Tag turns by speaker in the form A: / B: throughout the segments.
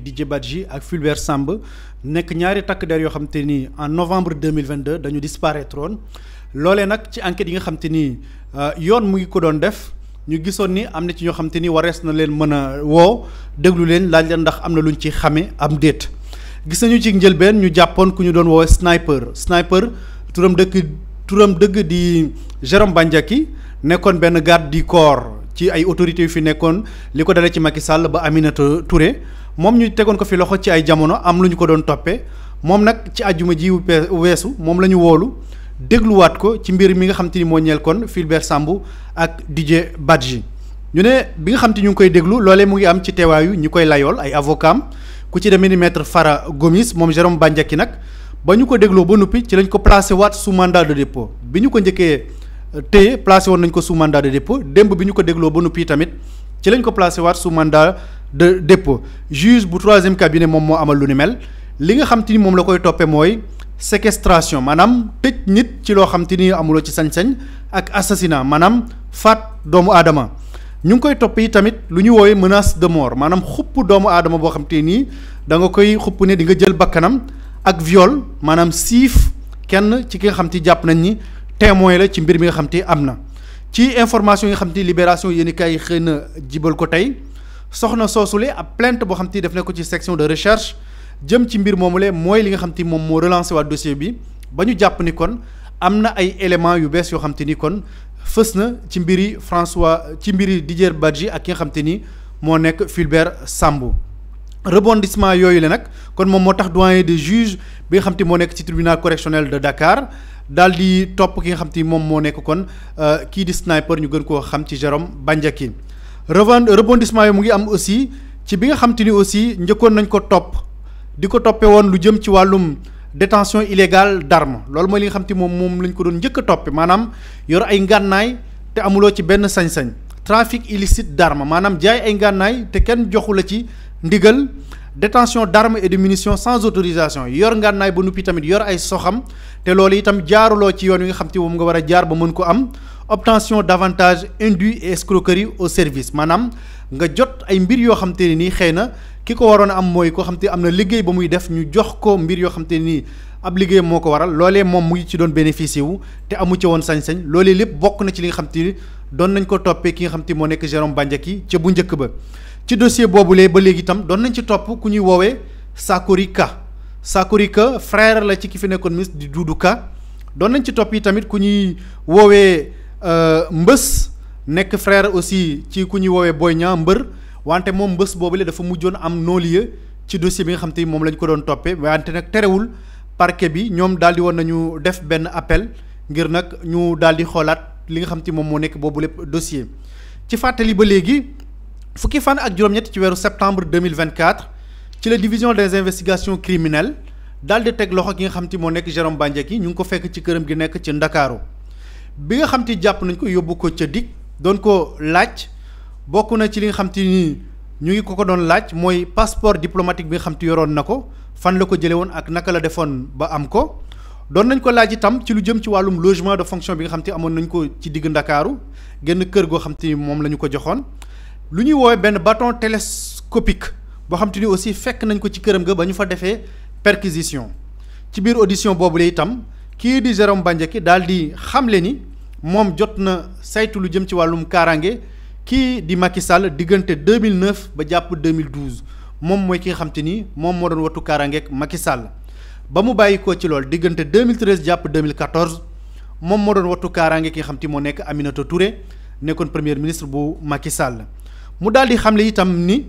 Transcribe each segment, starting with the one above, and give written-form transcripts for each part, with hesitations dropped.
A: Didier Badji ak Fulbert Sambou nekk ñaari takk der yoo xam te ni en novembre 2022 dañu disparaître woon loolee nag ci enquête yi nga xam te ni yoon mu ngi ko doon def ñu gisoon ni am na ci ñoo xam te ni warees na leen mën a woo déglu leen laaj leen ndax am na luñ ci xame am déet gis nañu ci njëlbeen ñu jàppoon ku ñu doon woowee sniper turam dëgg di Jérôme Bandiaky nekkoon benn garde du corps ci ay autorités yu fi nekkoon li ko dalee ci Macky Sall ba Aminata Touré moom ñu tegoon ko fi loxo ci ay jamono am lu ñu ko doon toppee moom nag ci àjjuma ji weesu moom la ñu woolu dégluwaat ko ci mbir mi nga xam te ni moo ñeel kon Fulbert Sambou ak Didier Badji ñu ne bi nga xam te ñu ngi koy déglu loolee mu ngi am ci teewaayu ñi koy layool ay avocat ku ci demee ni maître Fara Gomis moom Jérôme Bandiaky nag ba ñu ko dégloo ba noppi ci lañ ko placé waat sous mandat de dépôt bi ñu ko njëkkee téye placé woon nañ ko sous mandat de dépôt démb bi ñu ko dégloo ba noppi tamit ci lañ ko placé waat sous mandat de dépôt juge bu troisième cabinet moom moo amal lu ni mel li nga xam te ni moom la koy toppee mooy séquestration maanaam tëj nit ci loo xam te ni amuloo ci sañ-sañ ak assassinat maanaam faat doomu aadama ñu ngi koy topp yi tamit lu ñu woowee menace de mort maanaam xupp doomu aadama boo xam te nii da nga koy xupp ne di nga jël bakkanam ak viol maanaam siif kenn ci ki nga xam te jàpp nañ ni témoin la ci mbir mi nga xam te am na ci information yi nga xam te libération yéeni kaay xëy na jibal ko tey soxna soosule ab plainte boo xam te def na ko ci section de recherche jëm ci mbir moomule mooy li nga xam te moom moo relancé waat dossier bi ba ñu jàpp ni kon am na ay éléments yu bees yoo xam te ni kon fës na ci mbiri Didier Badji ak ki nga xam te ni moo nekk Fulbert Sambou rebondissement yooyu la nag kon moom moo tax doyen des juges bi nga xam te moo nekk ci tribunal correctionnel de Dakar daal di topp ki nga xam te moom moo nekk kon kii di sniper ñu gën koo xam ci Jérôme Bandiaky rebondissement yi mu ngi am aussi ci bi nga xam te ni aussi njëkkoon nañ ko topp di ko toppee woon lu jëm ci wàllum détention illégale d'armes loolu mooy li nga xam te moom lañ ko doon njëkk a toppe maanaam yor ay ngànnaay te amuloo ci benn sañ-sañ trafic illicite d'armes maanaam jaay ay ngànnaay te kenn joxu la ci ndigal détention d'armes et de munitions sans autorisation yor ngànnaay ba nuppi tamit yor ay soxam te loolu itam jaaruloo ci yoon wi nga xam te moom nga war a jaar ba mën ko am obtention d'avantages indus et escroquerie au service maanaam nga jot ay mbir yoo xam te ne nii xëy na ki ko waroon a am mooy koo xam te am na liggéey ba muy def ñu jox ko mbir yoo xam te nii ab liggéey moo ko waral loolee moom mu ngi ci doon bénéficier wu te amu ci woon sañ-sañ loolee lépp bokk na ci li nga xam te ni doon nañ ko toppee ki nga xam te moo nekk Jérôme Bandiaky ca bu njëkk ba ci dossier boobulee ba léegi itam doon nañ ci topp ku ñuy woowee Sakori Ka frère la ci ki fi nekkoon ministre di Doudou Ka doon nañ ci topp yi tamit ku ñuy woowee Mbës nekk frère aussi ci ku ñuy woowee Boy Niang mbër wante moom Mbës boobule dafa mujjoon am non-lieu ci dossier bi nga xam te moom lañ ko doon toppee wante nag terewul parquet bi ñoom daal di woon nañu def benn appel ngir nag ñu daal di xoolaat li nga xam te moom moo nekk boobu lépp dossier ci fàttali ba léegi fukki fan ak juróom-ñett ci weeru septembre 2024 ci la division des investigations criminelles daal di teg loxo ki nga xam te moo nekk Jérôme Bandiaky ñu ngi ko fekk ci këram gi nekk ci Ndakaaru bi nga xam te jàpp nañ ko yóbbu ko ca DIC doon ko laaj bokk na ci li nga xam te ni ñu ngi ko doon laaj mooy passeport diplomatique bi nga xam te yoroon na ko fan la ko jëlee woon ak naka la defoon ba am ko doon nañ ko laaj itam ci lu jëm ci wàllum logement de fonction bi nga xam te amoon nañ ko ci digg Ndakaaru genn kër goo xam te moom la ñu ko joxoon lu ñuy woowee benn bâton télescopique boo xam te ni aussi fekk nañ ko ci këram ga ba ñu fa defee perquisition ci biir audition boobu la itam kii di Jérôme Bandiaky daal di xamle ni moom jot na saytu lu jëm ci wàllum kaaraange kii di Macky Sall diggante 2009 ba jàpp 2012 moom mooy ki nga xam te ni moom moo doon wattu kaaraangeeg Macky Sall ba mu bàyyi ko ci loolu diggante 2013 jàpp 2014 moom moo doon wattu kaaraange ki nga xam te moo nekk Aminata Touré nekkoon premier ministre bu Macky Sall mu daal di xamle itam ni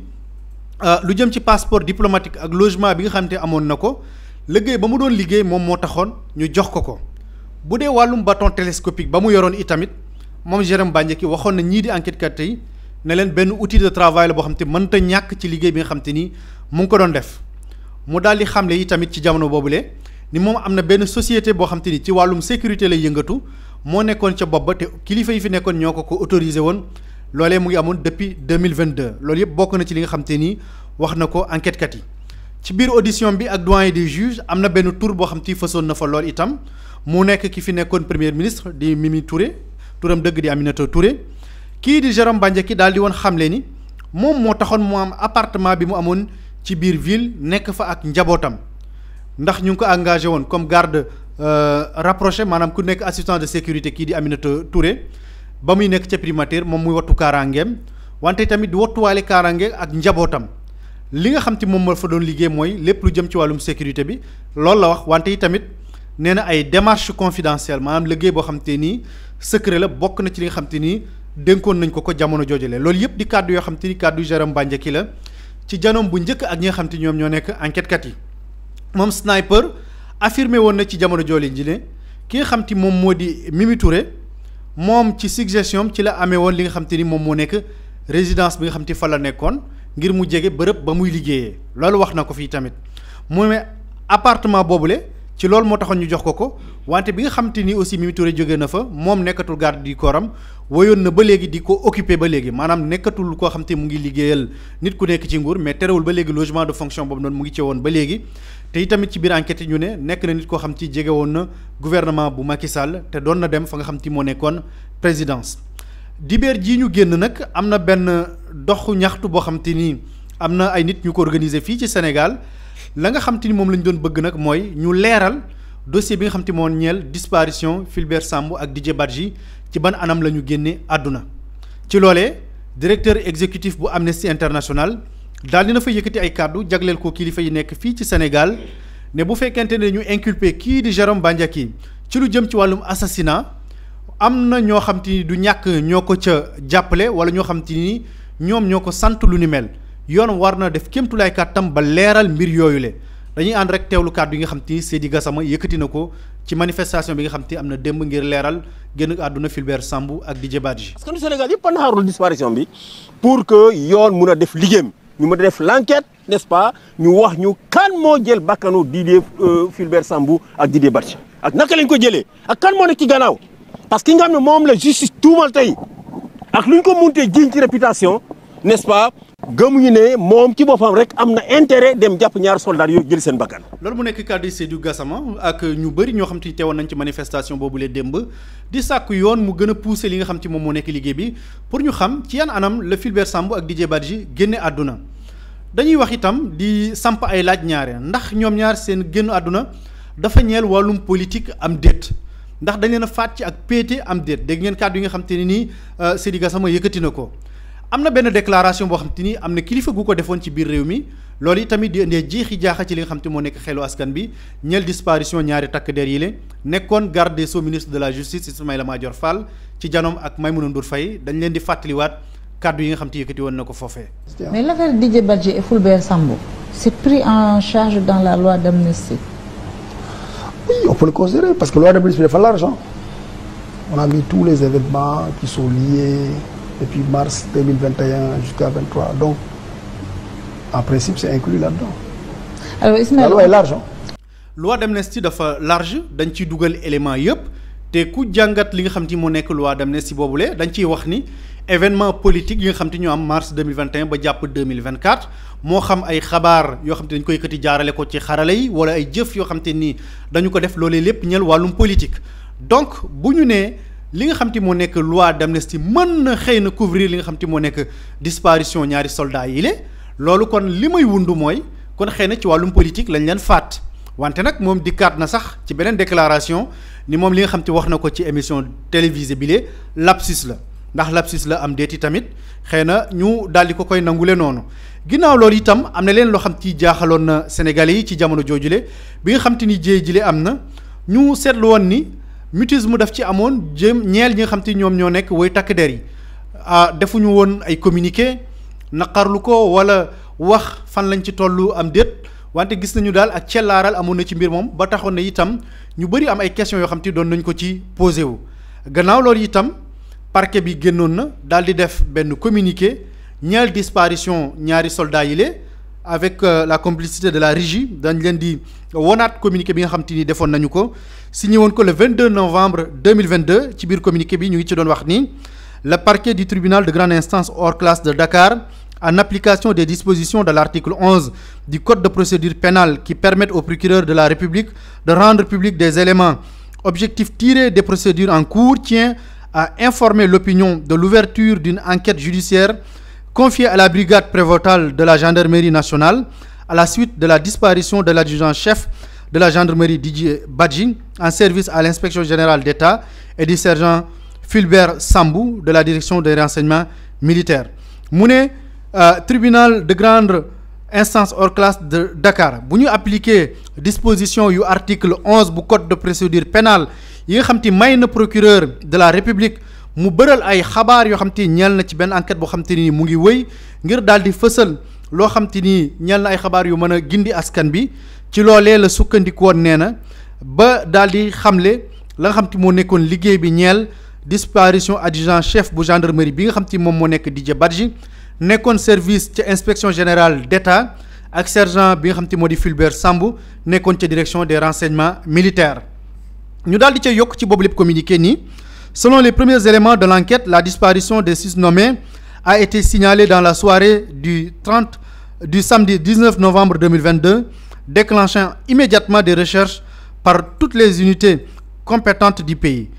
A: lu jëm ci passeport diplomatique ak logement bi nga xam te amoon na ko liggéey ba mu doon liggéey moom moo taxoon ñu jox ko bu dee wàllum bâton télescopique ba mu yoroon itamit moom Jérôme Bandiaky waxoon na ñii di enquête yi ne leen benn outil de travail la boo xam te mënta ñàkk ci liggéey bi nga xam te ni mu ngi ko doon def mu daal di xamle yi tamit ci jamono boobule ni moom am na benn société boo xam te ni ci wàllum sécurité lay yëngatu moo nekkoon ca bopp ba te kilifa yi fi nekkoon ñoo ko autorisé woon loolee mu ngi amoon depuis 2022 loolu yëpp bokk na ci li nga xam te ni wax na ko enquête kat yi ci biir audition bi ak doyen des juges am na benn tour boo xam te fësoon na fa lool itam mu nekk ki fi nekkoon premier ministre di Mimi Touré turam dëgg di Aminata Touré kii di Jérôme Bandiaky daal di woon xamle ni moom moo taxoon mu am appartement bi mu amoon ci biir ville nekk fa ak njabootam ndax ñu ngi ko engagé woon comme garde rapproché maanaam ku nekk assistant de sécurité kii di Aminata Touré ba muy nekk ca primature moom muy wattu kaaraangeem wante tamit di wattuwaale kaaraange ak njabootam li nga xam te moom moo fa doon liggéey mooy lépp lu jëm ci wàllum sécurité bi loolu la wax wante yi tamit nee na ay démarches confidentielles maanaam liggéey boo xam te nii secret la bokk na ci li nga xam te nii dénkoon nañ ko jamono joojule loolu yëpp di kàddu yoo xam te ni kàddu Jérôme Bandiaky la ci janoom bu njëkk ak ñi nga xam te ñoom ñoo nekk enquête kat yi moom sniper affirmé woon na ci jamono joole ji ne ki nga xam te moom moo di Mimi Touré moom ci suggestion ci la amee woon li nga xam te ni moom moo nekk résidence bi nga xam te fa la nekkoon ngir mu jege bërëb ba muy liggéeyee loolu wax na ko fii tamit mu ne appartement boobule ci loolu moo taxoon ñu jox ko wante bi nga xam te ni aussi Mimi Touré jógee na fa moom nekkatul garde du corps am woyoon na ba léegi di ko occupé ba léegi maanaam nekkatul koo xam te mu ngi liggéeyal nit ku nekk ci nguur mais terewul ba léegi logement de fonction boobu noonu mu ngi ci woon ba léegi te itamit ci biir enquête yi ñu ne nekk na nit koo xam ci jege woon na gouvernement bu Macky Sall te doon na dem fa nga xam te moo nekkoon présidence dibeer jii ñu génn nag am na benn doxu ñaxtu boo xam te ni am na ay nit ñu ko organiser fii ci Sénégal la nga xam te ni moom la ñu doon bëgg nag mooy ñu leeral dossier bi nga xam te moo ñeel disparition Fulbert Sambou ak Didier Badji ci ban anam la ñu génne àdduna ci loolee directeur exécutif bu Amnesty International daal dina fa yëkkati ay kàddu jagleel ko kilifa yi nekk fii ci Sénégal ne bu fekkente ne ñu inculpé kii di Jérôme Bandiaky ci lu jëm ci wàllum assassinat am na ñoo xam te ni du ñàkk ñoo ko ca jàppale wala ñoo xam te ni ñoom ñoo ko sant lu ni mel yoon war na def kéemtulaay kàttam ba leeral mbir yooyu le dañuy ànd rek teewlu kàddu yi nga xam te ni Seydi Gassama yëkkati na ko ci manifestation bi nga xam te am na démb ngir leeral génn àdduna Fulbert Sambou ak Didier Badji.
B: parce que Sénégal yëpp a naxarul disparition bi pour que yoon mun a def liggéeyam ñu mën a def l'enquête n'est-ce pas ñu wax ñu kan moo jël bakkanu Didier Fulbert Sambou ak Didier Badji ak naka lañ ko jëlee ak kan moo nekk ci gannaaw parce que ki nga xam ne moom la justice tuumal tey ak lu ñu ko muntee jiiñ ci réputation n'est-ce pas gëmuñu ne moom ci boppam rek am na intérêt dem jàpp ñaari soldats yooyu jël seen bakkan.
A: loolu mu nekk kàddu Seydou Gassama ak ñu bëri ñoo xam te ni teewoon nañ ci manifestation boobu lee démb di sàkku yoon mu gën a pousser li nga xam te moom moo nekk liggéey bi pour ñu xam ci yan anam la Fulbert Sambou ak Didier Badji génne àdduna dañuy wax itam di samp ay laaj ñaare ndax ñoom ñaar seen génn àdduna dafa ñeel wàllum politique am déet ndax dañ leen a faat ci ak péete am déet dégg ngeen kàddu yi nga xam te ne nii Seydi Gassama yëkkati na ko am na benn déclaration boo xam te ni am na kilifa gu ko defoon ci biir réew mi loolu itamit di indee jeexi jaaxa ci li nga xam te moo nekk xelu askan bi ñeel disparition ñaari takk der yi le nekkoon garde des sceaux ministre de la justice Ismaïla Madior Fall ci janoom ak Maïmouna Ndour Faye dañ leen di fàttaliwaat kàddu yi nga xam te yëkkati woon na ko foofee.
C: Mais l'affaire Didier Badji et Fulbert Sambou c'est pris en charge dans la loi d'amnistie.
D: Oui, on peut le considérer parce que la loi d'amnistie dafa l'argent. On a mis tous les événements qui sont liés depuis mars 2021 jusqu'à 23. Donc, en principe, c'est inclus là-dedans.
C: Alors, Ismaël,
D: la loi est large.
A: Loi d'amnistie dafa large dañ ciy dugal élément yëpp te ku jàngat li nga xam te moo nekk loi d'amnistie boobule dañ ciy wax ni événement politique yi nga xam te ñoo am mars 2021 ba jàpp 2024 moo xam ay xabaar yoo xam te dañ koy yëkkati jaarale ko ci xarala yi wala ay jëf yoo xam te ni dañu ko def loolee lépp ñeel wàllum politique donc bu ñu nee li nga xam te moo nekk loi d'amnistie mën na xëy na couvrir li nga xam te moo nekk disparition ñaari soldats yi le loolu kon li may wundu mooy kon xëy na ci wàllum politique lañ leen faat wante nag moom dikkaat na sax ci beneen déclaration ni moom li nga xam te wax na ko ci émission télévisée bi le lapsus la ndax lapsus la am déeti tamit xëy na ñu daal di ko koy nangule noonu ginnaaw loolu itam am na leen loo xam ci jaaxaloon na Sénégalais yi ci jamono joojule bi nga xam te ni jéey jile am na ñu seetlu woon ni mutisme daf ci amoon jëm ñeel ñi nga xam te ñoom ñoo nekk woy takk der yi defuñu woon ay communiqué naqarlu ko wala wax fan lañ ci tollu am déet wante gis nañu daal ak cellaaral amoon na ci mbir moom ba taxoon na itam ñu bëri am ay questions yoo xam te doon nañ ko ci posé wu gannaaw loolu itam parquet bi génnoon na daal di def benn communiqué ñeel disparition ñaari soldats yi le avec la complicité de la régie dañ leen di wonaat communiqué bi nga xam te ni defoon nañu ko signé woon ko le 22 novembre 2022 ci biir communiqué bi ñu ngi ci doon wax ni le parquet du tribunal de grande instance hors classe de Dakar en application des dispositions de l'article 11 du code de procédure pénale qui permettent au procureur de la République de rendre public des éléments objectifs tirés des procédures en cours tient à informer l'opinion de l'ouverture d'une enquête judiciaire confiée à la brigade prévôtale de la gendarmerie nationale à la suite de la disparition de l'adjudant-chef de la gendarmerie Didier Badji en service à l'inspection générale d'État et du sergent Fulbert Sambou de la direction des renseignements militaires. mu ne tribunal de grande instance hors classe de Dakar bu ñu appliquer disposition yu article 11 bu code de procédure pénale yi nga xam te may na procureur de la république mu bëral ay xabaar yoo xam te ñeel na ci benn enquête boo xam te ni mu ngi wëy ngir daal di fësal loo xam te ni ñeel na ay xabaar yu mën a gindi askan bi ci loolee la sukkandikoon nee na ba daal di xamle la nga xam te moo nekkoon liggéey bi ñeel disparition adjudant chef bu gendarmerie bi nga xam te moom moo nekk Didier Badji nekkoon service ca inspection générale d'État ak sergent bi nga xam te moo di Fulbert Sambou nekkoon ca direction des renseignements militaires ñu daal di ca yokk ci boobu lépp communiqué nii selon les premiers éléments de l'enquête la disparition des 6 nommés a été signalée dans la soirée du samedi 19 novembre 2022 déclenchant immédiatement des recherches par toutes les unités compétentes du pays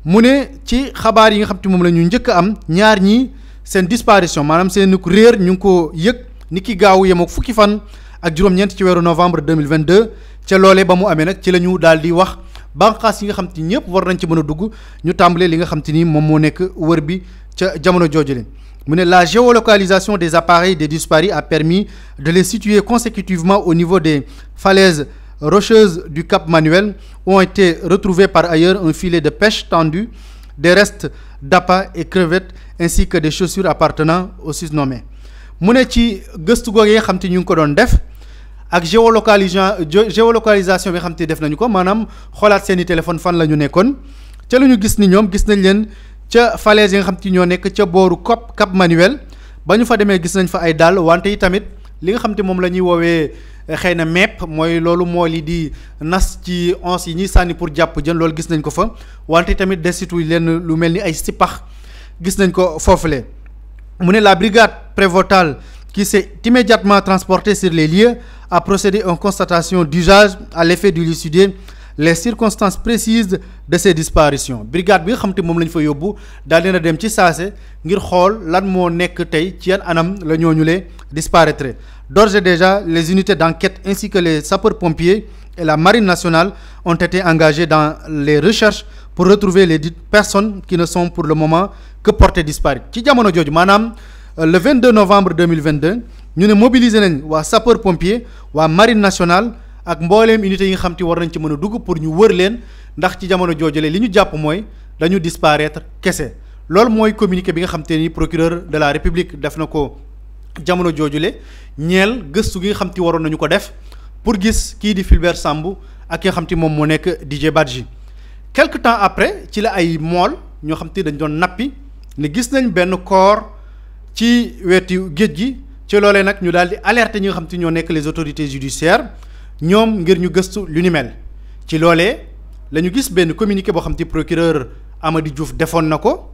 A: mu ne ci xabaar yi nga xam te moom la ñu njëkk a am ñaar ñi seen disparition maanaam seen réer ñu ngi ko yëg ni ki gaaw yem ak fukki fan ak juróom-ñeent ci weeru novembre 2022 ca loolee ba mu amee nag ci la ñu daal di wax banqaas yi nga xam te ñëpp war nañ ci mën a dugg ñu tàmbalee li nga xam te ni moom moo nekk wër bi ca jamono joojule mu ne la géolocalisation des appareils des disparus a permis de les situer consécutivement au niveau des falaises rocheuses du Cap Manuel où ont été retrouvés par ailleurs un filet de pêche tendu, des restes d'appât et crevettes ainsi que des chaussures appartenant aux 6 nommés mu ne ci gëstu googee nga xam te ñu ngi ko doon def ak géolocalisation bi nga xam te def nañu ko maanaam xoolaat seeni téléphone fan la ñu nekkoon ca la ñu gis ni ñoom gis nañ leen ca falaise yi nga xam te ñoo nekk ca booru Cap Manuel ba ñu fa demee gis nañ fa ay dàll wante yi tamit li nga xam te moom la ñuy woowee xëy na mepp mooy loolu moo li di nas ci once yi ñuy sànni pour jàpp jën loolu gis nañ ko fa wante tamit desitu leen lu mel ni ay sipax gis nañ ko foofule mu ne la brigade prévôtale qui s'est immédiatement transportée sur les lieux a procédé à une constatation d'usage à l'effet d'élucider les circonstances précises de ces disparitions brigade bi nga xam te moom la ñu fa yóbbu daal dina dem ci saase ngir xool lan moo nekk tey ci yan anam la ñooñu lee disparaître d'ores et déjà les unités d'enquête ainsi que les sapeurs-pompiers et la marine nationale ont été engagés dans les recherches pour retrouver les dites personnes qui ne sont pour le moment que portées disparues ci jamono jooju maanaam le 22 novembre 2022 ñu ne mobiliser nañ waa sapeurs-pompiers waa marine nationale ak mbooleem unité yi nga xam te war nañ ci mën a dugg pour ñu wër leen ndax ci jamono joojule li ñu jàpp mooy dañu disparaître kese loolu mooy communiqué bi nga xam te ni procureur de la république def na ko jamono joojule ñeel gëstu gi nga xam te waroon nañu ko def pour gis kii di Fulbert Sambou ak ki nga xam te moom moo nekk Didier Badji quelque temps après ci la ay mool ñoo xam te dañ doon nappi ne gis nañ benn corps ci wetu géej gi ci loolee nag ñu daal di alerter ñi nga xam te ñoo nekk les autorités judiciaires ñoom ngir ñu gëstu lu ni mel ci loolee la ñu gis benn communiqué boo xam te procureur Amady Diouf defoon na ko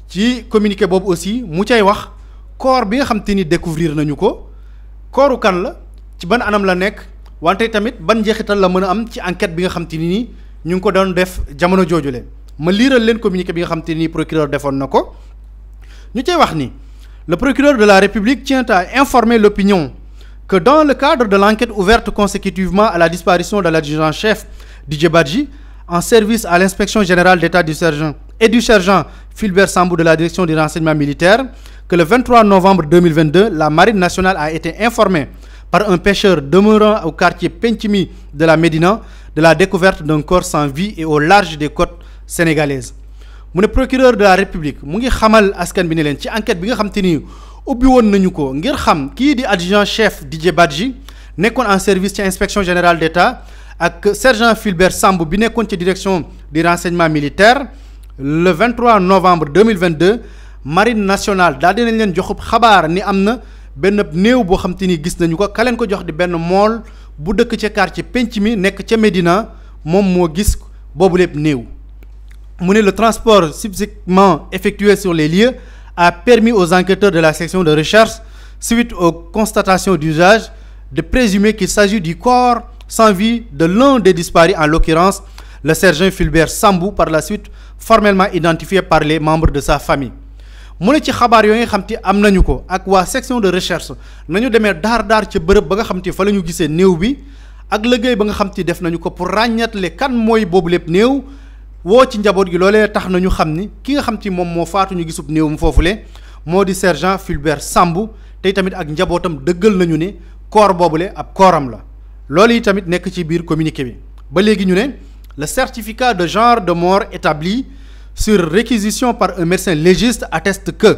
A: ci communiqué boobu aussi mu cay wax corps bi nga xam te ni découvrir nañu ko corps kan la ci ban anam la nekk wante tamit ban njeexital la mën a am ci enquête bi nga xam te ni ñu ngi ko doon def jamono joojule ma liiral leen communiqué bi nga xam te ni procureur defoon na ko ñu cay wax ni le procureur de la République tient à informer l'opinion que dans le cadre de l'enquête ouverte consécutivement à la disparition de l'adjudant-chef Didier Badji en service à l'inspection générale d'État du sergent Fulbert Sambou de la direction du renseignement militaire que le 23 novembre 2022 la marine nationale a été informée par un pêcheur demeurant au quartier Pencimi de la Médina de la découverte d'un corps sans vie et au large des côtes sénégalaises mu ne procureur de la République mu ngi xamal askan bi ne leen ci enquête bi nga xam te ni ubbi woon nañu ko ngir xam kii di adjudant chef Didier Badji nekkoon en service ci inspection générale d'État ak sergent Fulbert Sambou bi nekkoon ci direction du renseignement militaire le 23 novembre 2022 marine nationale daal dinañ leen jox xabaar ni am na benn néew boo xam te ni gis nañu ko ka leen ko jox di benn mool bu dëkk ca quartier penc mi nekk ca Médina moom moo gis boobu lépp néew mu ne le transport subséquemment effectué sur les lieux a permis aux enquêteurs de la section de recherche suite aux constatations d'usage de présumer qu'il s'agit du corps sans vie de l'un des disparus en l'occurrence le sergent Fulbert Sambou par la suite formellement identifié par les membres de sa famille mu ne ci xabaar yooyu nga xam te am nañu ko ak waa section de recherche nañu demee daar ca bërëb ba nga xam te fa la ñu gisee néew bi ak liggéey ba nga xam te def nañu ko pour ràññatle kan mooy boobu lépp néew woo ci njaboot gi loolee tax nañu xam ni ki nga xam te moom moo faatu ñu gisub néewum foofule moo di sergent Fulbert Sambou tey tamit ak njabootam dëggal nañu ne corps boobule ab kooram la loolu yi tamit nekk ci biir communiqué bi ba léegi ñu ne le certificat de genre de mort établi sur réquisition par un médecin légiste atteste que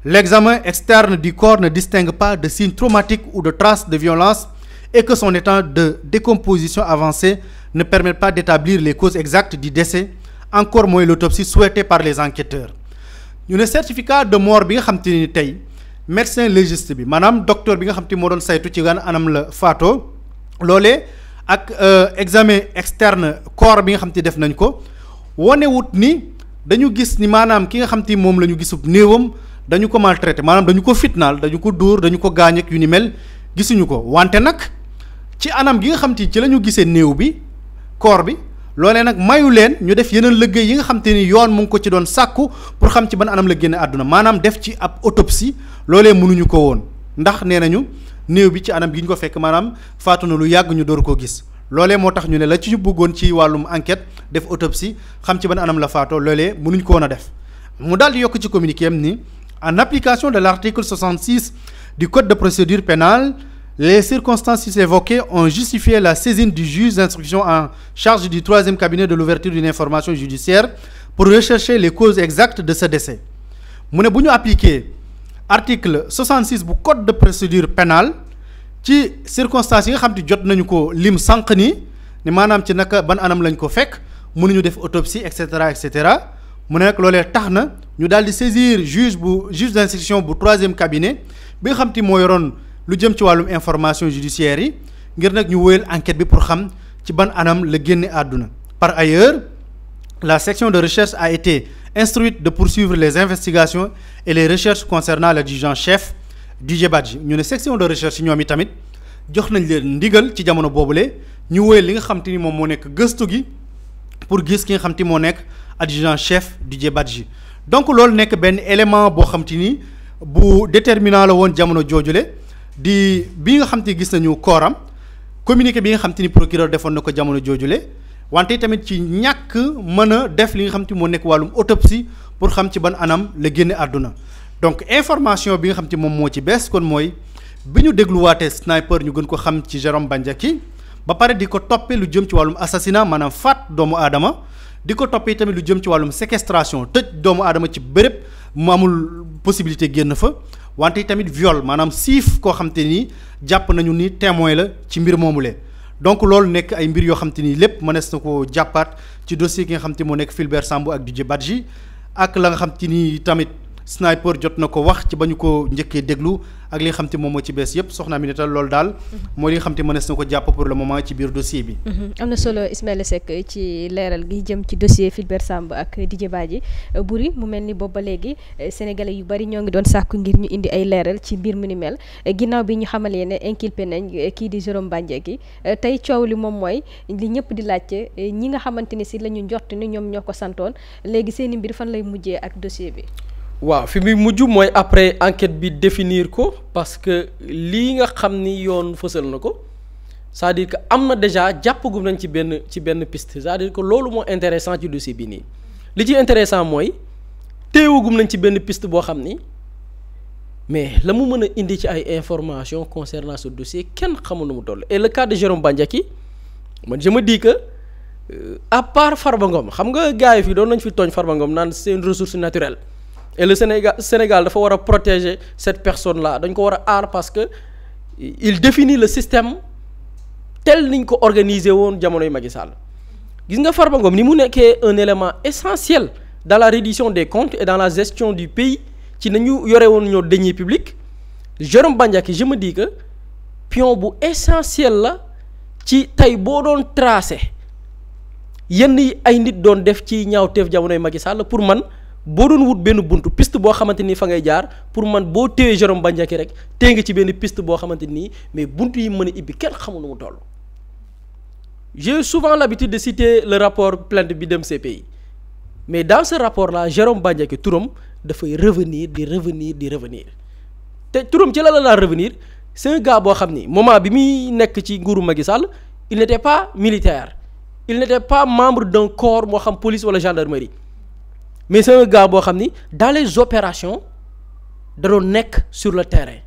A: l'examen externe du corps ne distingue pas de signes traumatiques ou de traces de violence et que son état de décomposition avancée ne permet pas d'établir les causes exactes du décès, encore moins l'autopsie souhaitée par les enquêteurs. ñu ne certificat de mort bi nga xam te ni tey médecin légiste bi maanaam docteur bi nga xam te moo doon saytu ci gan anam la faatoo loolee ak examen externe corps bi nga xam te def nañ ko wonewut ni dañu gis ni maanaam ki nga xam te moom la ñu gisub néewam dañu ko maltraité maanaam dañu ko fitnaal dañu ko dóor dañu ko gaañ ak yu ni mel gisuñu ko wante nag ci anam gi nga xam te ci la ñu gisee néew bi corps bi loolee nag mayu leen ñu def yeneen liggéey yi nga xam te ni yoon mu ngi ko ci doon sàkku pour xam ci ban anam la génne àdduna maanaam def ci ab autopsie loolee mënuñu ko woon ndax nee nañu néew bi ci anam gi ñu ko fekk maanaam faatu na lu yàgg ñu door koo gis loolee moo tax ñu ne la ci ñu bëggoon ci wàllum enquête def autopsie xam ci ban anam la faatoo loolee mënuñ ko woon a def mu daal di yokk ci communiqué am ni en application de l'article 66 du code de procédure pénale les circonstances évoquées ont justifié la saisine du juge d'instruction en charge du troisième cabinet de l'ouverture d'une information judiciaire pour rechercher les causes exactes de ce décès mu ne bu ñu appliquer article 66 bu code de procédure pénale ci circonstances yi nga xam te jot nañu ko lim sànq ni maanaam ci naka ban anam lañ ko fekk mënuñu def autopsie et cetera mu ne nag loolee tax na ñu daal di saisir juge d'instruction bu troisième cabinet bi nga xam te moo yoroon lu jëm ci wàllum information judiciaire yi ngir nag ñu wóyal enquête bi pour xam ci ban anam la génne àdduna par ailleurs la section de recherche a été instruite de poursuivre les investigations et les recherches concernant l'adjudant-chef Didier Badji ñu ne section de recherche ñoom i tamit jox nañ leen ndigal ci jamono boobule ñu wóyal li nga xam te ni moom moo nekk gëstu gi pour gis ki nga xam te moo nekk adjudant-chef Didier Badji donc loolu nekk benn élément boo xam te ni bu déterminant la woon jamono joojule di bi nga xam te gis nañu kooram communiqué bi nga xam te ni procureur defoon na ko jamono joojule wante tamit ci ñàkk mën a def li nga xam te moo nekk wàllum autopsie pour xam ci ban anam la génne àdduna donc information bi nga xam te moom moo ci bees kon mooy bi ñu dégluwaatee sniper ñu gën ko xam ci Jérôme Bandiaky ba pare di ko toppee lu jëm ci wàllum assassinat maanaam faat doomu aadama di ko toppee tamit lu jëm ci wàllum séquestration tëj doomu aadama ci béréb mu amul possibilité génn fa wante tamit viol maanaam siif koo xam te ni jàpp nañu ni témoin la ci mbir moomule donc loolu nekk ay mbir yoo xam te ni lépp mënees na ko jàppaat ci dossier ki nga xam te moo nekk Fulbert Sambou ak Didier Badji ak la nga xam te ni tamit sniper jot na ko wax ci ba ñu ko njëkkee déglu ak li nga xam te moom moo ci bees yëpp soxna Aminata loolu daal mooy li nga xam te mënees na ko jàpp pour le moment ci biir dossier bi.
E: am na solo Ismaïla Seck ci leeral gi jëm ci dossier Fulbert Sambou ak Didier Badji Boury mu mel ni boobu ba léegi sénégalais yu bari ñoo ngi doon sàkku ngir ñu indi ay leeral ci mbir mu ni mel ginnaaw bi ñu xamalee ne inculpé nañ kii di Jérôme Bandiaky tey coow li moom mooy li ñëpp di laajte ñi nga xamante ni si la ñu njort ni ñoom ñoo ko santoon léegi seen i mbir fan lay mujjee ak dossier bi.
F: waaw fi muy mujj mooy après enquête bi définir ko parce que lii nga xam ni yoon fësal na ko c'est-à-dire que am na déjà jàppagum nañ ci benn piste c'est-à-dire que loolu moo intéressant ci dossier bi nii li ci intéressant mooy téewagum nañ ci benn piste boo xam ni mais la mu mën a indi ci ay informations concernant ce dossier kenn xamul nu mu toll et le cas de Jérôme Bandiaky man je me dis que à part Farba Ngom xam nga gars yi fii doon nañ fi tooñ Farba Ngom naan c'est une ressource naturelle. et le Sénégal dafa war a protéger cette personne là dañ ko war a aar parce que il définit le système tel niñ ko organiser woon jamonoy Macky Sall gis nga Farba Ngom ni mu nekkee un élément essentiel dans la reddition des comptes et dans la gestion du pays ci nañu yore woon ñoo deniers publics Jérôme Bandiaky je me dis que pion bu essentiel la ci tey boo doon tracé yenn yi ay nit doon def ci ñaawteef jamonoy Macky Sall pour man. boo doon wut benn buntu piste boo xamante ni fa ngay jaar pour man boo téye Jérôme Bandiaky rek téye nga ci benn piste boo xamante nii mais buntu yi mën a ibbi kenn xamul nu mu toll. j'ai souvent l'habitude de citer le rapport plainte bi dem CPI mais dans ce rapport là Jérôme Bandiaky turam dafay revenir te turam ci la revenir c'est un gars boo xam ni moment bi muy nekk ci nguuru Macky Sall il n'était pas militaire il n'était pas membre d'un corps moo xam police wala gendarmerie mais c'est un gars boo xam ni dans les opérations da doon nekk sur le terrain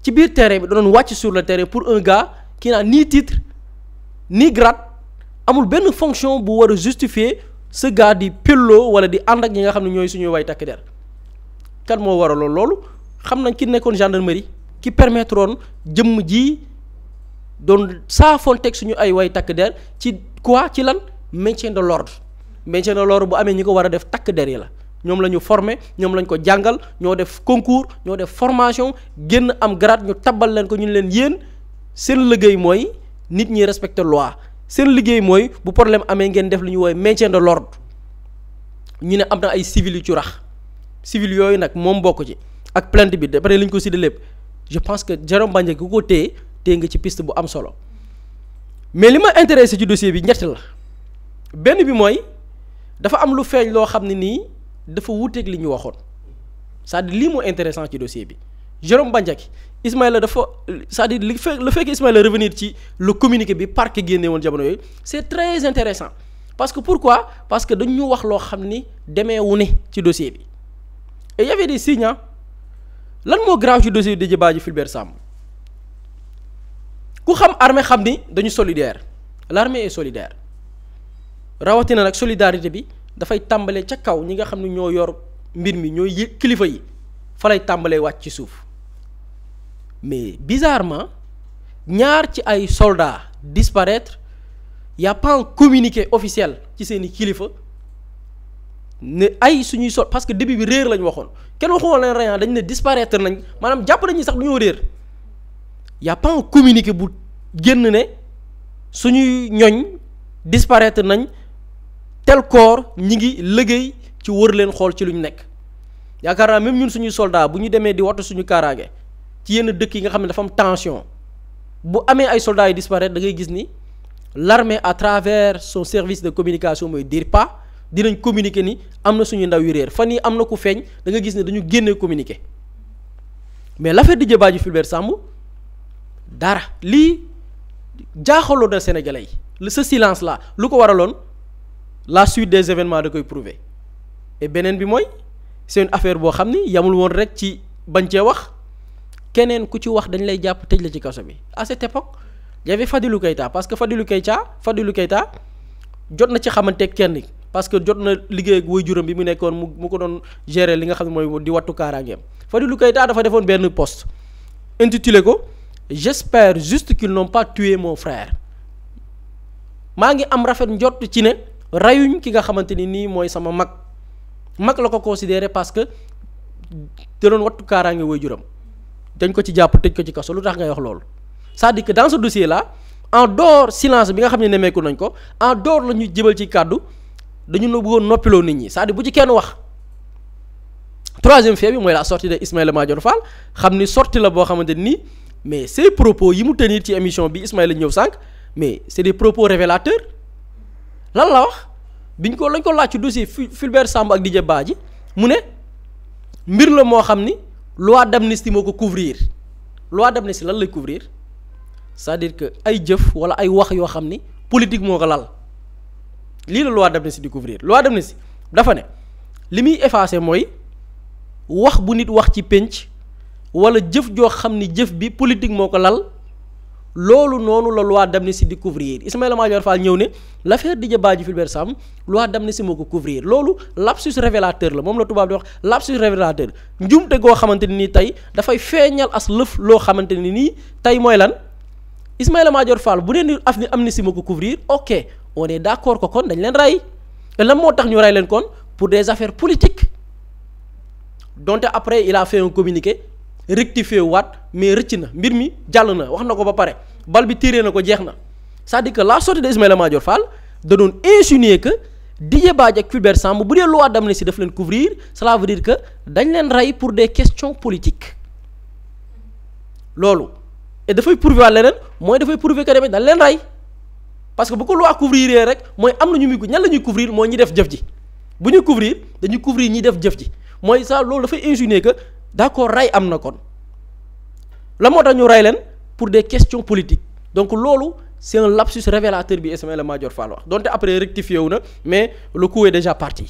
F: ci biir terrain bi da doon wàcc sur le terrain pour un gars qui n'a ni titre ni grade amul benn fonction bu war a justifier ce gars di pelloo wala di ànd ak ñi nga xam ne ñooy suñuy way takk der kan moo waraloon loolu xam nañ ki nekkoon gendarmerie ki permettre woon jëmm ji doon saafonteeg suñu ay way takk der ci quoi ci lan maintien de l'ordre bu amee ñi ko war a def takk der yi la ñoom la ñu former ñoom lañ ko jàngal ñoo def concours ñoo def formation génn am grade ñu tabbal leen ko ñu leen yéen seen liggéey mooy nit ñi respecter loi seen liggéey mooy bu problème amee ngeen def lu ñu woowee maintien de l'ordre ñu ne am na ay civil yu ci rax civil yooyu nag moom bokk ci ak plainte bi d'après li ñu ko séddale lépp je pense que Jérôme Bandiaky ku ko téye nga ci piste bu am solo mais li ma intéressé ci dossier bi ñett la benn bi mooy dafa am lu feeñ loo xam ne nii dafa wuuteeg li ñu waxoon c'est-à-dire lii moo intéressant ci dossier bi Jérôme Bandiaky Ismaïla dafa c'est-à-dire le fait que Ismaïla revenir ci le communiqué bi parquet génne woon jamono yooyu c'est très intéressant parce que pourquoi parce que dañu wax loo xam ni demeewu ne ci dossier bi et y avait des signes lan moo grave ci dossier Didier Badji Fulbert Sambou ku xam armée xam ni dañu solidaire l'armée est solidaire rawatina nag solidarité bi dafay tàmbalee ca kaw ñi nga xam ne ñoo yor mbir mi ñooy kilifa yi fa lay tàmbalee wàcc ci suuf mais bizarrement ñaar ci ay soldats disparaître y a pas un communiqué officiel ci seeni kilifa ne ay suñuy parce que début bi réer lañ waxoon kenn waxu woon leen rayan dañ ne disparaître nañ maanaam jàpp nañu sax du ñoo réer y a pas un communiqué bu génn ne suñuy ñoñ disparaître nañ tel corps ñi ngi liggéey ci wër leen xool ci lu ñu nekk yaakaar naa même ñun suñuy soldats bu ñu demee di wattu suñu kaaraange ci yenn dëkk yi nga xam ne dafa am tension bu amee ay soldats yu disparaître da ngay gis ni l'armée à travers son service de communication mooy DIRPA dinañ communiquer ni am na suñu ndaw yu réer fan yi am na ku feeñ da nga gis ne dañu génnee communiqué mais l'affaire Didier Badji Fulbert Sambou dara lii jaaxaloo na Sénégalais yi ce silence là lu ko waraloon la suite des événements da koy prouver et beneen bi mooy c'est une affaire boo xam ni yamul woon rek ci bañ cee wax keneen ku ci wax dañ lay jàpp tëj la ci kaso bi à cette époque y avait Fadilou Keïta parce que Fadilou Keïta jot na ci xamante kenn parce que jot na liggéey ak waajuram bi mu nekkoon mu ko doon gérer li nga xam ne mooy di wattu kaaraangeem Fadilou Keïta dafa defoon benn poste intitulé ko j'espère juste qu'ils n'ont pas tué mon frère maa ngi am rafet njort ci ne rayuñ ki nga xamante ni nii mooy sama mag la ko considéré parce que da doon wattu kaaraange waajuram dañ ko ci jàpp tëj ko ci kaso lu tax ngay wax loolu c'est-à-dire que dans ce dossier là en dehors silence bi nga xam ne nemmeeku nañ ko en dehors la ñu jëbal ci kàddu dañu na bëggoon noppiloo nit ñi c'est-à-dire bu ci kenn wax troisième fait bi mooy la sortie de Ismaïla Madior Fall xam ni sortie la boo xamante ni mais ces propos yi mu tenir ci émission bi Ismaïla ñëw sànq mais c'est des propos révélateurs lan la wax lañ ko laaj ci dossier Fulbert Sambou ak Didier Badji mu ne mbir la moo xam ni loi d'amnistie moo ko couvrir loi d'amnistie lan lay couvrir c'est-à-dire que ay jëf wala ay wax yoo xam ni politique moo ko lal lii la loi d'amnistie di couvrir loi d'amnistie dafa ne li muy effacer mooy wax bu nit wax ci pénc wala jëf joo xam ni jëf bi politique moo ko lal loolu noonu la loi d'amnistie di couvrir Ismaïla Madior Fall ñëw ne l'affaire Didier Badji Fulbert Sambou loi d'amnistie moo ko couvrir loolu lapsus révélateur la moom la tubaab di wax lapsus révélateur njumte goo xamante ni nii tey dafay feeñal as lëf loo xamante ni nii tey mooy lan Ismaïla Madior Fall bu dee ni amnistie moo ko couvrir ok on est d'accord que kon dañ leen rey te lan moo tax ñu rey leen kon pour des affaires politiques donte après il a fait un communiqué rectifié waat mais rëcc na mbir mi jàll na wax na ko ba pare bal bi tiré na ko jeex na c'est-à-dire que la sortie de Ismaïla Madior Fall da doon insinuer que Didier Badji ak Fulbert Sambou bu dee loi d'amnistie daf leen couvrir cela veut dire que dañ leen rey pour des questions politiques loolu et dafay prouver leneen mooy dafay prouver que tamit dañ leen rey parce que bu ko loi couvrir rek mooy am na ñu muy ñan la ñuy couvrir mooy ñi def jëf ji bu ñu couvrir dañuy couvrir ñi def jëf ji mooy ça loolu dafay insinuer que d'accord rey am na kon la moo tax ñu rey leen pour des questions politiques donc loolu c'est un lapsus révélateur bi Ismaïla Madior Fall wax donte après rectifié wu na mais le coup est déjà parti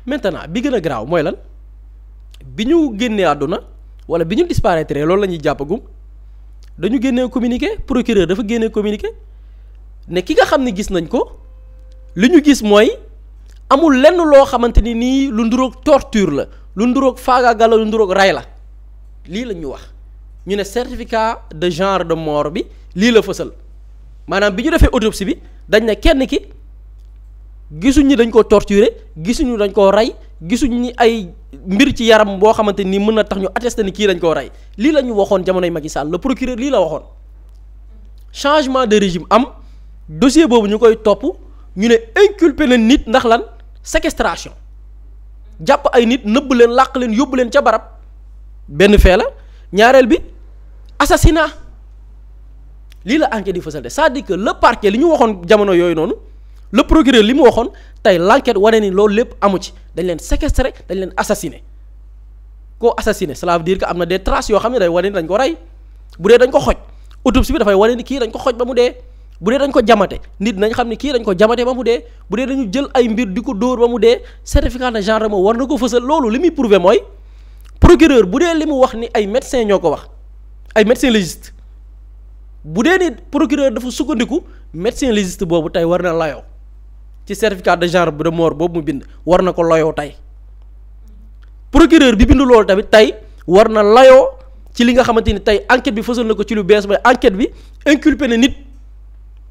F: maintenant bi gën a garaaw mooy lan bi ñu génnee àdduna wala bi ñu disparaître loolu la ñuy jàppagum dañu génnee communiqué procureur dafa génnee communiqué ne ki nga xam ne gis nañ ko li ñu gis mooy amul lenn loo xamante ni nii lu nduroog torture la lu nduroog faagaagal la lu nduroog ray la lii la ñu wax ñu ne certificat de genre de mort bi lii la fësal maanaam bi ñu defee autopsie bi dañ ne kenn ki gisuñ ni dañ ko torturer gisuñu dañ koo rey gisuñ ni ay mbir ci yaram boo xamante ni mën na tax ñu attester ni kii dañ koo rey lii la ñu waxoon jamonoy Macky Sall le procureur lii la waxoon changement de régime am dossier boobu ñu koy topp ñu ne inculpé na nit ndax lan séquestration jàpp ay nit nëbb leen làq leen yóbbu leen ca barab benn fee la ñaareel bi assassinat lii la enquête yi fësal de c'est-à-dire que le parquet li ñu waxoon jamono yooyu noonu le procureur li mu waxoon tey l'enquête wane ni loolu lépp amu ci dañ leen séquestrer dañ leen assassiner koo assassiner cela veut dire que am na des traces yoo xam ne day wane ni dañ ko rey bu dee dañ ko xoj autopsie bi dafay wane ni kii dañ ko xoj ba mu dee bu dee dañ ko jamate nit nañ xam ne kii dañ ko jamate ba mu dee bu dee dañu jël ay mbir di ko dóor ba mu dee certificat de genre war na ko fësal loolu li muy prouver mooy procureur bu dee li mu wax ni ay médecins ñoo ko wax ay médecins légistes bu dee ni procureur dafa sukkandiku médecin légiste boobu tey war na layoo ci certificat de genre de mort boobu mu bind war na ko layoo tey procureur bi bind loolu tamit tey war na layoo ci li nga xamante ni tey enquête bi fësal na ko ci lu bees mooy enquête bi inculpé na nit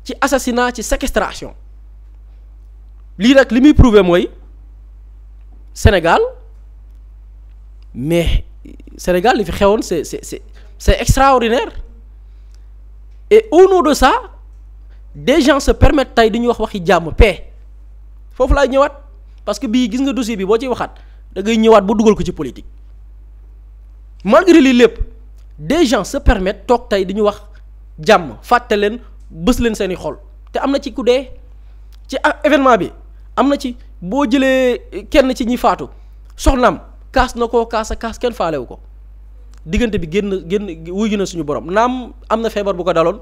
F: ci assassinat ci séquestration lii nag li muy prouver mooy Sénégal mais Sénégal li fi xewoon c'est extraordinaire et au nom de ça des gens se permettent tey di ñu wax waxi jàmm paix foofu laay ñëwaat parce que bii gis nga dossier bi boo ciy waxaat da ngay ñëwaat ba dugal ko ci politique malgré lii lépp des gens se permettent toog tey di ñu wax jàmm fàtte leen bës leen seeni xol te am na ci ku dee ci événement bi am na ci boo jëlee kenn ci ñi faatu soxnaam kaas na koo kaas kenn faalewu ko diggante bi génn wuyu na suñu borom naam am na feebar bu ko daloon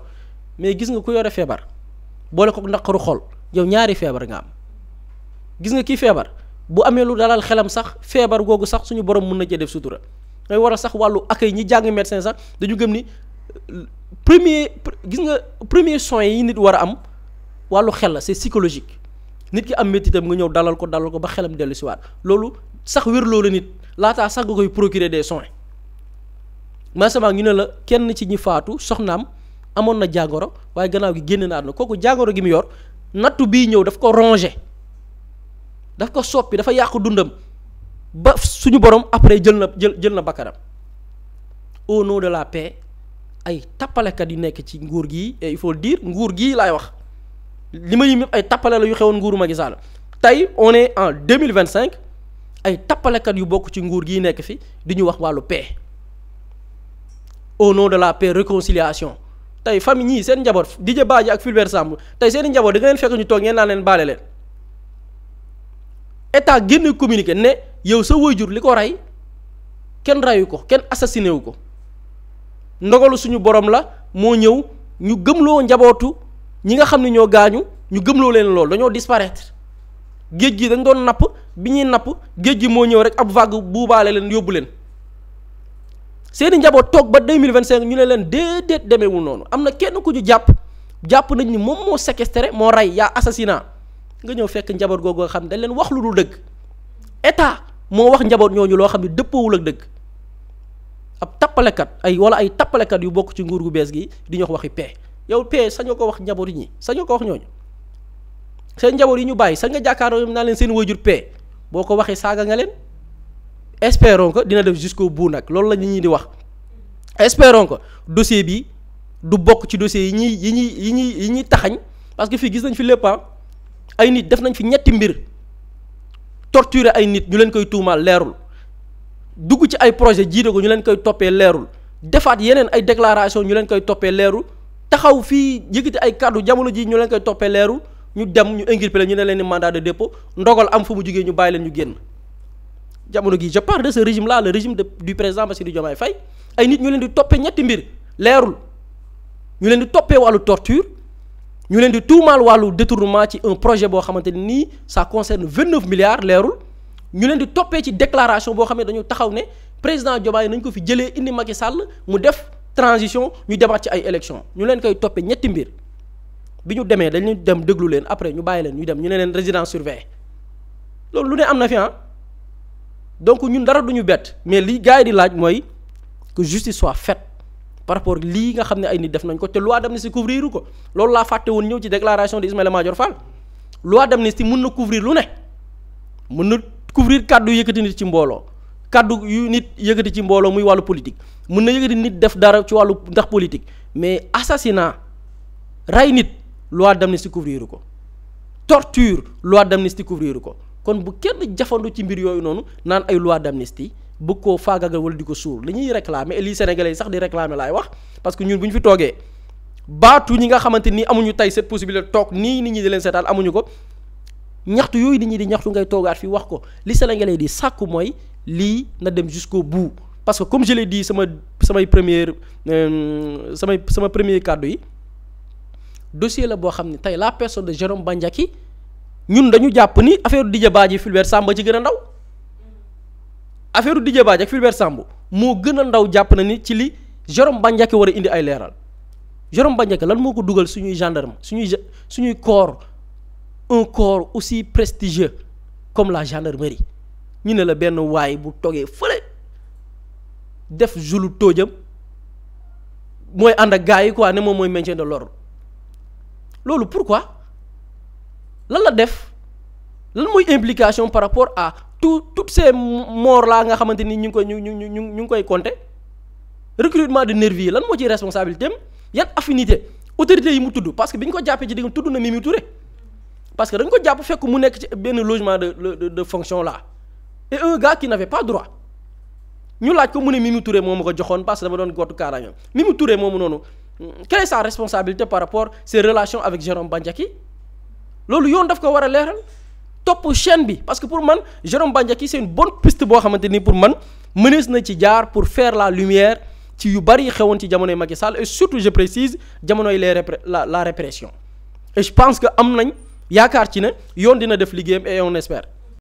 F: mais gis nga ku yore feebar boole ko naqaru xol yow ñaari feebar nga am gis nga kii feebar bu amee lu dalal xelam sax feebar googu sax suñu borom mën na cee def sutura ngay war a sax wàllu accueil ñi jàng médecin sax dañu gëm ni premier soins yi nit war a am wàllu xel la c'est psychologique nit ki am métitam nga ñëw dalal ko ba xelam dellu si waat loolu sax wér loolu nit laataa sax nga koy procurer des soins maanaam ñu ne la kenn ci ñi faatu soxnaam amoon na jàngoro waaye gannaaw gi génn na àdduna kooku jàngoro gi mu yor nattu bii ñëw daf ko ronger daf ko soppi dafa yàqu dundam ba suñu borom après jël na bakkanam au nom de la paix ay tappalekat yu nekk ci nguur gii et il faut le dire nguur gii laay wax li ma yim yëpp ay tappale la yu xewoon nguuru Macky Sall tey on est en 2025 ay tappalekat yu bokk ci nguur gii nekk fi di ñu wax wàllu paix au nom de la paix réconciliation tey famille ñii seen njaboot Didier Badji ak Fulbert Sambou tey seen i njaboot da nga leen fekk ñu toog ngeen naan leen baale leen état génn communiqué ne yow sa waajur li ko rey kenn reyu ko kenn assassiné wu ko ndogalu suñu borom la moo ñëw ñu gëmloo njabootu ñi nga xam ne ñoo gaañu ñu gëmloo leen loolu dañoo disparaître géej gi dañ doon napp bi ñuy napp géej gi moo ñëw rek ab vague buubaale leen yóbbu leen seeni njaboot toog ba 2025 ñu ne leen déedéet demeewul noonu am na kenn ku ñu jàpp nañ ni moom moo séquestré moo rey yaa assassinat nga ñëw fekk njaboot googu nga xam ne dañ leen wax lu dul dëgg état moo wax njaboot ñooñu loo xam ne dëppoowul ak dëgg ab tappalekat ay tappalekat yu bokk ci nguur gu bees gi di ñu wax waxi paix yow paix sañoo ko wax njaboot yi ñi sañoo ko wax ñooñu seen njaboot yi ñu bàyyi sañ nga jàkkaarloo naa leen seen waajur paix boo ko waxee saaga nga leen espérons que dina def jusqu'au bout nag loolu la ñi di wax espérons que dossier bi du bokk ci dossier yi ñuy taxañ parce que fii gis nañ fi lépp ay nit def nañ fi ñetti mbir torturer ay nit ñu leen koy tuumaal leerul dugg ci ay projet jiite ko ñu leen koy toppee leerul defaat yeneen ay déclaration ñu leen koy toppee leerul taxaw fii yëkkati ay kàddu jamono ji ñu leen koy toppee leerul ñu dem ñu inculpé ñu ne leen ni mandat de dépôt ndogal am fu mu jugee ñu bàyyi leen ñu génn jamono gi je parle de ce régime là le régime du président Bassirou Diomaye Faye ay nit ñu leen di toppee ñetti mbir leerul ñu leen di toppee wàllu torture ñu leen di tuumaal wàllu détournement ci un projet boo xamante ni nii ça concerne 29 milliards leerul ñu leen di toppee ci déclaration boo xam ne dañu taxaw ne président Diomaye nañ ko fi jëlee indi Macky Sall mu def transition ñu demaat ci ay élections ñu leen koy toppee ñetti mbir bi ñu demee dañu dem déglu leen après ñu bàyyi leen ñu dem ñu ne leen résidence surveillée loolu lu ne am na fi donc ñun dara duñu bett mais li gars yi di laaj mooy que justice soit faite par rapport lii nga xam ne ay nit def nañ ko te loi d'amnistie couvrir ko loolu laa fàtte woon ñëw ci déclaration de Ismaïla Madior Fall loi d'amnistie mun na couvrir lu ne mun na couvrir kàddu yëkkati nit ci mbooloo kàddu yu nit yëkkati ci mbooloo muy wàllu politique mun na yëkkati nit def dara ci wàllu ndax politique mais assassinat rey nit loi d'amnistie couvrir ko torture loi d'amnistie couvrir ko kon bu kenn jafandu ci mbir yooyu noonu naan ay loi d'amnistie bëgg koo faagagal wala di ko suur li ñuy réclamer et lii sénégalais yi sax di réclamer laay wax parce que ñun bu ñu fi toogee baatu ñi nga xamante ni amuñu tey cette possibilité toog nii nit ñi di leen seetaan amuñu ko ñaxtu yooyu nit ñi di ñaxtu ngay toogaat fi wax ko li sénégalais di sàkku mooy lii na dem jusqu'au bout parce que comme je l'ai dit sama premier kàddu yi dossier la boo xam ne tey la personne de Jérôme Bandiaky ñun dañu jàpp ni affaire Didier Badji Fulbert Sambou ci gën a ndaw affaire Didier Badji ak Fulbert Sambou moo gën a ndaw jàpp na ni ci li Jérôme Bandiaky war a indi ay leeral Jérôme Bandiaky lan moo ko dugal suñuy gendarme suñuy corps un corps aussi prestigieux comme la gendarmerie ñu ne la benn waay bu toogee fële def julu tóojam mooy ànd ak gars yi quoi ne moom mooy maintien de l'ordre loolu pourquoi lan la def lan mooy implication par rapport à toutes ces morts là nga xamante ni ñu ngi koy compter recrutement de nervis yi lan moo ci responsabilité am yan affinité autorités yi mu tudd parce que bi ñu ko jàppee ci digg tudd na Mimi Touré parce que dañ ko jàpp fekk mu nekk ci benn logement de fonction là et un gars qui n'avait pas droit ñu laaj ko mu ne Mimi Touré moo ma ko joxoon parce que dama doon gottu kaaraange Mimi Touré moomu noonu quelle est sa responsabilité par rapport ses relations avec Jérôme Bandiaky loolu yoon daf ko war a leeral topp chaîne bi parce que pour man Jérôme Bandiaky c'est une bonne piste boo xamante ni pour man mënees na ci jaar pour faire la lumière ci yu bari xewoon ci jamonoy Macky Sall et surtout je précise jamonoy la répression et je pense que am nañ yaakaar ci ne yoon dina def liggéeyam et on espère